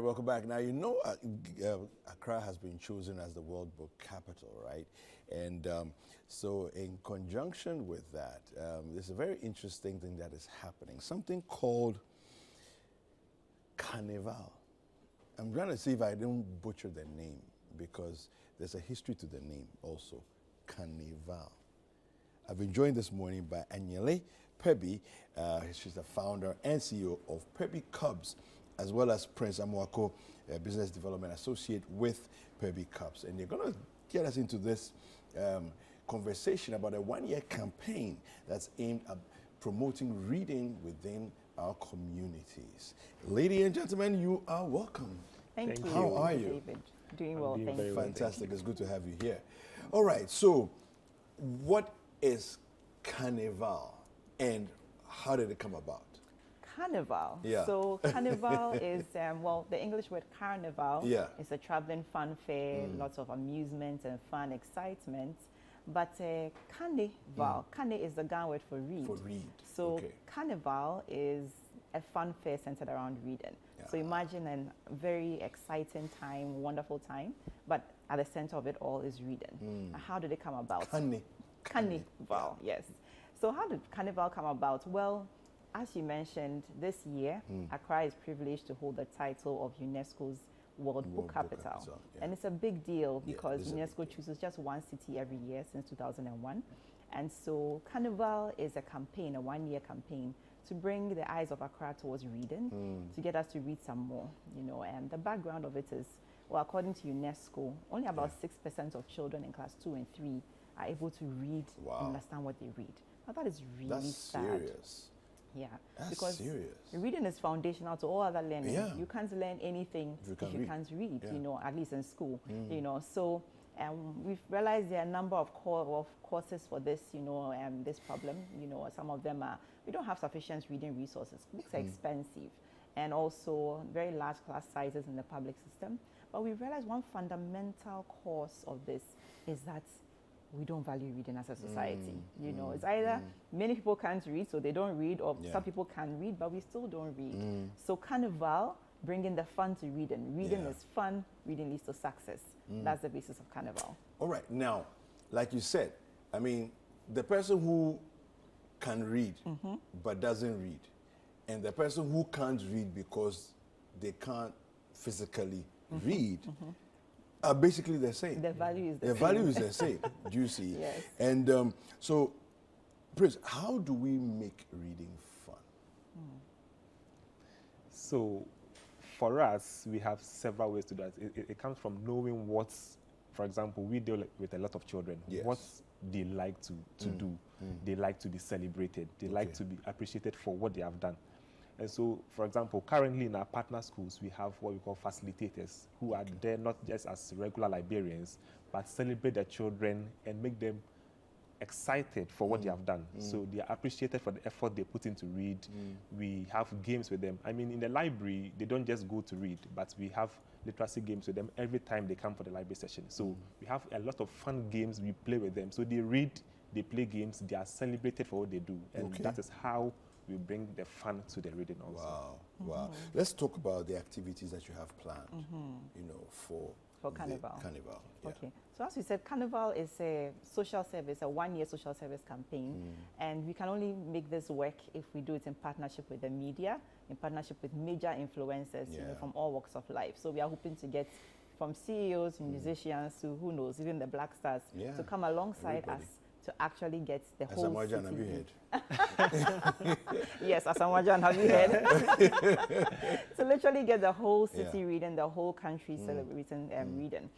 welcome back. Now, you know, Accra has been chosen as the World Book Capital, right? And so in conjunction with that, there's a very interesting thing that is happening, something called Kaneval. I'm trying to see if I don't butcher the name because there's a history to the name also, Kaneval. I've been joined this morning by Anyele Perbi. She's the founder and CEO of Perbi Cubs, as well as Prince Amuako, Business Development Associate with Perbi Cubs. And they're going to get us into this conversation about a one-year campaign that's aimed at promoting reading within our communities. Ladies and gentlemen, you are welcome. Thank you. How are you? David? Doing well, thank you. Fantastic. It's good to have you here. All right, so what is Kaneval and how did it come about? Carnival. Yeah. So Carnival is, well, the English word carnival is a traveling fun fair, lots of amusement and fun, excitement. But Carnival, Cane is the Ghana word for read. For read. So Carnival is a fun fair centered around reading. Yeah. So imagine a very exciting time, wonderful time, but at the center of it all is reading. How did it come about? Carnival, yes. So how did Carnival come about? Well, as you mentioned, this year, Accra is privileged to hold the title of UNESCO's World Book Capital. Yeah. And it's a big deal because UNESCO chooses just one city every year since 2001. And so Carnival is a campaign, a one-year campaign, to bring the eyes of Accra towards reading, to get us to read some more, you know. And the background of it is, well, according to UNESCO, only about 6% of children in class 2 and 3 are able to read and understand what they read. Now that is really sad. Serious. Yeah, that's because serious. Reading is foundational to all other learning. Yeah. You can't learn anything if you can't read, you know, at least in school, you know. So we've realized there are a number of courses for this, you know, this problem. You know, some of them are, we don't have sufficient reading resources. Books are expensive and also very large class sizes in the public system. But we realized one fundamental cause of this is that we don't value reading as a society. You know, it's either many people can't read, so they don't read, or some people can read, but we still don't read. So Carnival, bringing the fun to reading. Reading is fun, reading leads to success. That's the basis of Carnival. All right, now, like you said, I mean, the person who can read but doesn't read, and the person who can't read because they can't physically read, are basically the same. The value is the same. The value is the same, do you see? Yes. And so, Prince, how do we make reading fun? So, for us, we have several ways to do that. It comes from knowing what's, for example, we deal with a lot of children. What they like to do. They like to be celebrated. They like to be appreciated for what they have done. And so, for example, currently in our partner schools, we have what we call facilitators who are there not just as regular librarians, but celebrate the children and make them excited for what they have done. So they are appreciated for the effort they put in to read. We have games with them. I mean, in the library, they don't just go to read, but we have literacy games with them every time they come for the library session. So we have a lot of fun games we play with them. So they read, they play games, they are celebrated for what they do. And that is how we bring the fun to the reading also. Wow, wow. Let's talk about the activities that you have planned, you know, for Carnival. Carnival. Okay, so as we said, Carnival is a social service, a one-year social service campaign, and we can only make this work if we do it in partnership with the media, in partnership with major influencers, you know, from all walks of life. So we are hoping to get from CEOs, musicians, to who knows, even the black stars, to come alongside us to actually get the whole city. Have you heard? Yes, Asamoah, have you heard? To literally get the whole city reading, the whole country celebrating reading.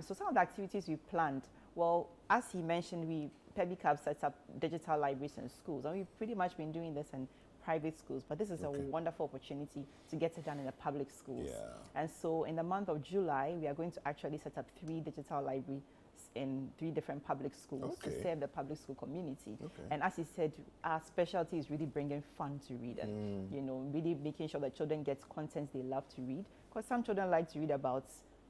So some of the activities we planned, well, as he mentioned, Perbi Cubs sets up digital libraries in schools, and we've pretty much been doing this in private schools, but this is a wonderful opportunity to get it done in the public schools. And so in the month of July, we are going to actually set up 3 digital libraries in 3 different public schools to serve the public school community. And as he said, our specialty is really bringing fun to reading. You know, really making sure that children get content they love to read. Because some children like to read about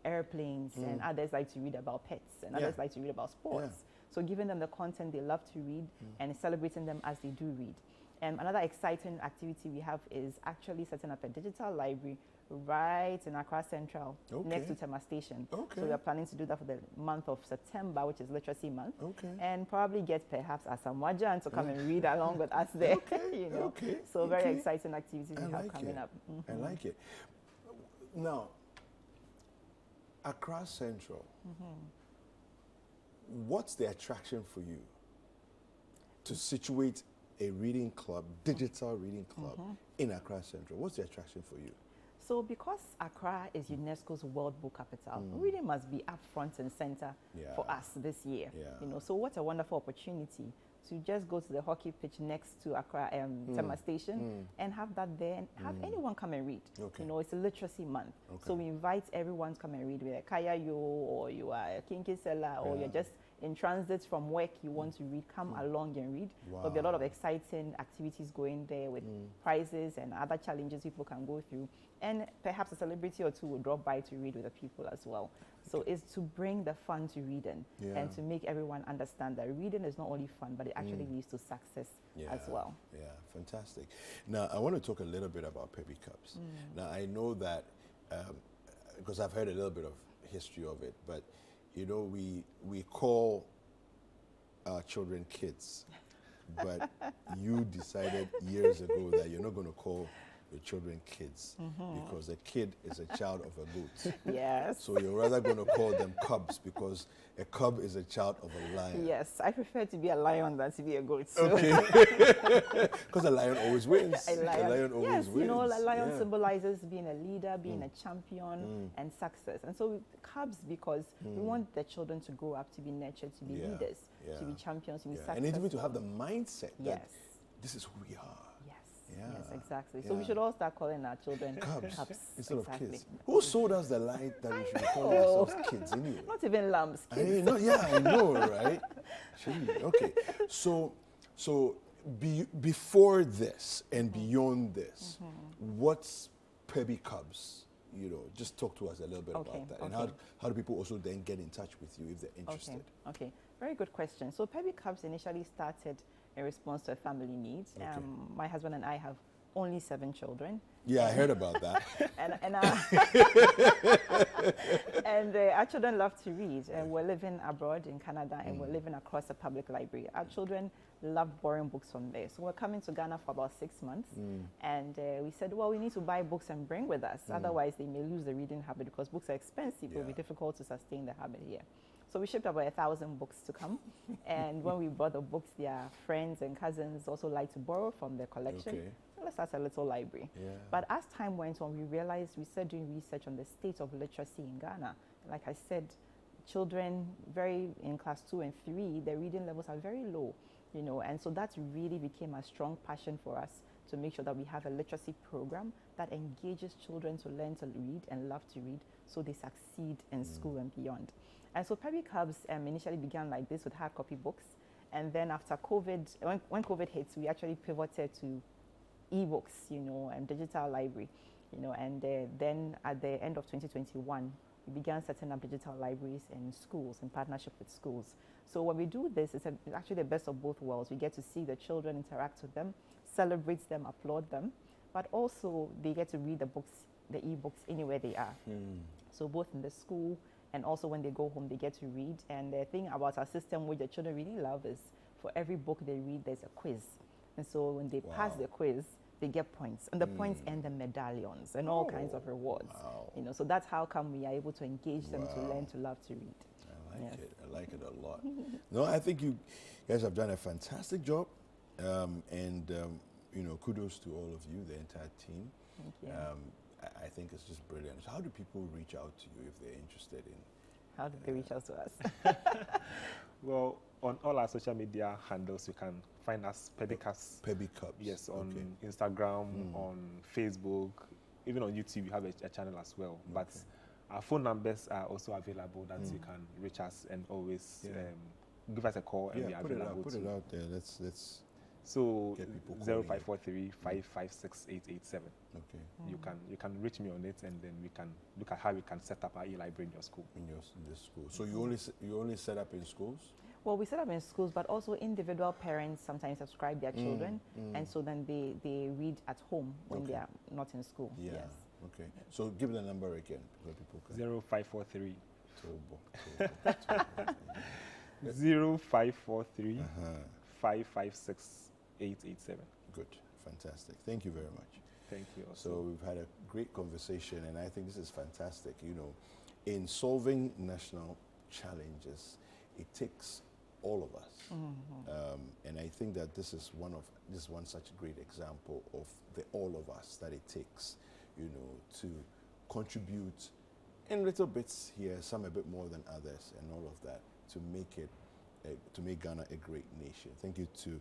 airplanes, and others like to read about pets, and others like to read about sports. So giving them the content they love to read and celebrating them as they do read. Another exciting activity we have is actually setting up a digital library right in Accra Central, Okay. next to Tema Station. Okay. So we are planning to do that for the month of September, which is Literacy Month. Okay. And probably get perhaps Asamoah to come and read along with us there. Okay. You know. Okay. So very Okay. exciting activities we have like coming it. up. I like it. Now, Accra Central, what's the attraction for you to situate a reading club, digital reading club, in Accra Central? What's the attraction for you? So because Accra is UNESCO's World Book Capital, reading must be up front and center for us this year. Yeah. You know, so what a wonderful opportunity to just go to the hockey pitch next to Accra Tema Station and have that there and have anyone come and read. Okay. You know, it's a literacy month. Okay. So we invite everyone to come and read. Whether Kaya yo, or you are a kinky seller, or you're just in transit from work, you want to read, come along and read. There'll be a lot of exciting activities going there with prizes and other challenges people can go through. And perhaps a celebrity or two will drop by to read with the people as well. So it's to bring the fun to reading and to make everyone understand that reading is not only fun, but it actually leads to success as well. Yeah, fantastic. Now, I want to talk a little bit about Perbi Cubs. Now, I know that, because I've heard a little bit of history of it, but, you know, we call our children kids, but you decided years ago that you're not going to call your children kids because a kid is a child of a goat. Yes. So you're rather going to call them cubs because a cub is a child of a lion. Yes, I prefer to be a lion than to be a goat. So. Okay. Because a lion always wins. A lion always yes, wins. you know, a lion symbolizes being a leader, being a champion, and success. And so cubs, because we want the children to grow up to be nurtured, to be leaders, to be champions, to be successful. And even to have the mindset that yes. this is who we are. Yes, exactly. So we should all start calling our children cubs instead exactly. of kids. Who sold us the lie that we should call ourselves kids anyway? Not even lambs, kids. I know, right? Gee, okay. So before this and beyond this, what's Perbi Cubs? You know, just talk to us a little bit about that. And how do people also then get in touch with you if they're interested? Okay. Very good question. So Perbi Cubs initially started in response to a family need. My husband and I have only 7 children. Yeah, I heard about that. and our children love to read. And we're living abroad in Canada, and we're living across a public library. Our children love borrowing books from there. So we're coming to Ghana for about 6 months. And we said, well, we need to buy books and bring with us. Otherwise, they may lose the reading habit because books are expensive. It will be difficult to sustain the habit here. So we shipped about 1,000 books to come. And when we bought the books, their friends and cousins also like to borrow from their collection. Okay. So let's start a little library. Yeah. But as time went on, we realized we started doing research on the state of literacy in Ghana. Like I said, children in class 2 and 3, their reading levels are very low, you know, and so that really became a strong passion for us to make sure that we have a literacy program that engages children to learn to read and love to read so they succeed in school and beyond. And so Perbi Cubs initially began like this with hard copy books. And then after COVID, when COVID hit, we actually pivoted to e-books, you know, and digital library, you know, and then at the end of 2021, we began setting up digital libraries in schools in partnership with schools. So when we do this, it's actually the best of both worlds. We get to see the children interact with them, celebrate them, applaud them, but also they get to read the books, the e-books anywhere they are. So both in the school and also when they go home, they get to read. And the thing about our system, which the children really love, is for every book they read, there's a quiz. And so when they pass the quiz, they get points. And the points and the medallions and all kinds of rewards. You know, so that's how come we are able to engage them to learn to love to read. I like it. I like it a lot. No, I think you guys have done a fantastic job. You know, kudos to all of you, the entire team. Thank you. I think it's just brilliant. How do people reach out to you if they're interested in? How do they reach out to us? Well, on all our social media handles, you can find us Perbi Cubs. Perbi Cubs. Yes, on Instagram, on Facebook, even on YouTube, you have a channel as well. But our phone numbers are also available that you can reach us and always give us a call and we are available. Put it out there. Let's so get people 0543 556 887. Okay. You can reach me on it, and then we can look at how we can set up our e-library in your school. In the school. So you only set up in schools? Well, we set up in schools, but also individual parents sometimes subscribe their children, and so then they read at home when they are not in school. Yeah. Yes. Okay. So give the number again so people can. 0543 Turbo. 0543 Uh-huh. 556 887. Good. Fantastic. Thank you very much. Thank you. So we've had a great conversation, and I think this is fantastic. You know, in solving national challenges, it takes all of us, and I think that this is one such great example of the all of us that it takes, you know, to contribute in little bits here, some a bit more than others, and all of that to make Ghana a great nation. Thank you to